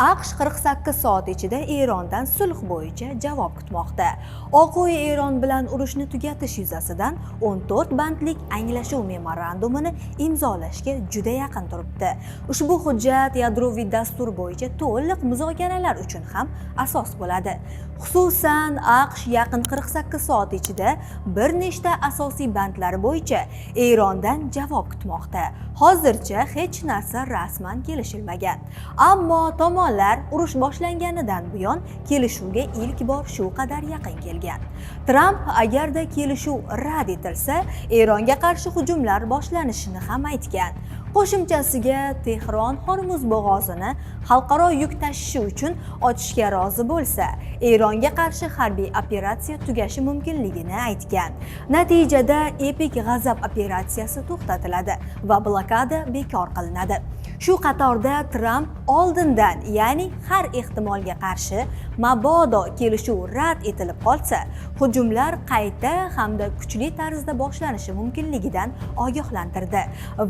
AQSh 48 soat ichida Erondan sulh bo'yicha javob kutmoqda. Oq uy Eron bilan urushni tugatish yuzasidan 14 bandlik anglashuv memorandumini imzolashga juda yaqin turibdi. Ushbu hujjat yadroviy dastur bo'yicha to'liq muzokaralar uchun ham asos bo'ladi. Xususan, AQSh yaqin 48 soat ichida bir nechta asosiy bandlar bo'yicha Erondan javob kutmoqda. Hozircha hech narsa rasman kelishilmagan. Ammo tomonlar urush boshlanganidan buyon kelishuvga ilk bor shu qadar yaqin kelgan. Tramp agarda kelishuv rad etilsa, Eronga qarshi hujumlar boshlanishini ham aytgan. Qo'shimchasiga Tehron Hormuz bo'g'ozini xalqaro yuk tashishi uchun ochishga rozi bo'lsa, Eronga qarshi harbiy operatsiya tugashi mumkinligini aytgan. Natijada Epik g'azab operatsiyasi to'xtatiladi va blokada bekor qilinadi. Shu qatorda Tramp oldindan, ya'ni har ehtimolga qarshi mabodo kelishuv rad etilib qolsa, hujumlar qayta hamda kuchli tarzda boshlanishi mumkinligidan ogohlantirdi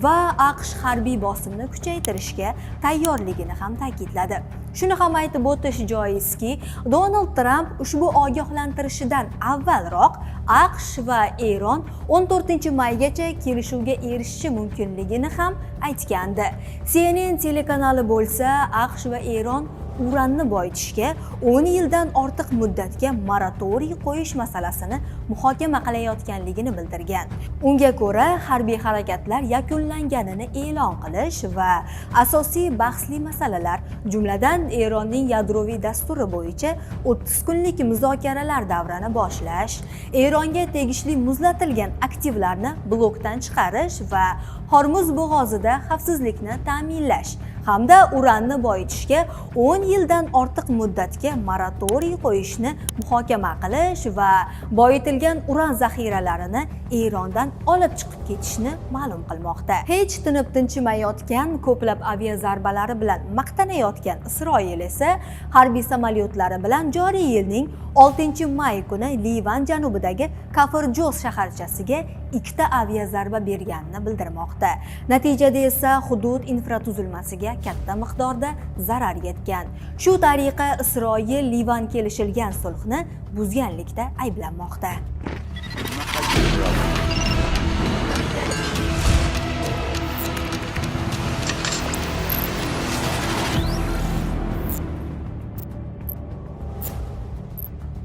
va AQSh harbiy bosimni kuchaytirishga tayyorligini ham ta'kidladi. Shuni ham aytib o'tish joizki, Donald Tramp ushbu ogohlantirishidan avvalroq AQSh va Eron 14-maygacha kelishuvga erishishi mumkinligini ham aytgandi. CNN telekanali bo'lsa, AQSh va Eron uranni boyitishga 10 yildan ortiq muddatga moratoriy qo'yish masalasini muhokama qilayotganligini bildirgan. Unga ko'ra, harbiy harakatlar yakunlanganini e'lon qilish va asosiy bahsli masalalar, jumladan Eronning yadroviy dasturi bo'yicha 30 kunlik muzokaralar davrini boshlash, Eronga tegishli muzlatilgan aktivlarni blokdan chiqarish va Hormuz bo'g'ozida xavfsizlikni ta'minlash hamda uranni boyitishga 10 yildan ortiq muddatga moratoriy qo'yishni muhokama qilish va boyitilgan uran zaxiralarini Erondan olib chiqib ketishni ma'lum qilmoqda. Hech tinib tinchimayotgan, ko'plab aviazarbalari bilan maqtanayotgan Isroil esa harbiy samolyotlari bilan joriy yilning 6-may kuni Livan janubidagi Kafr Jos shaharchasiga 2 aviazarba berganini bildirmoqda. Natijada esa hudud infratuzilmasiga katta miqdorda zarar yetgan. Shu tariqa Isroil Livan kelishilgan sulhni buzganlikda ayblanmoqda.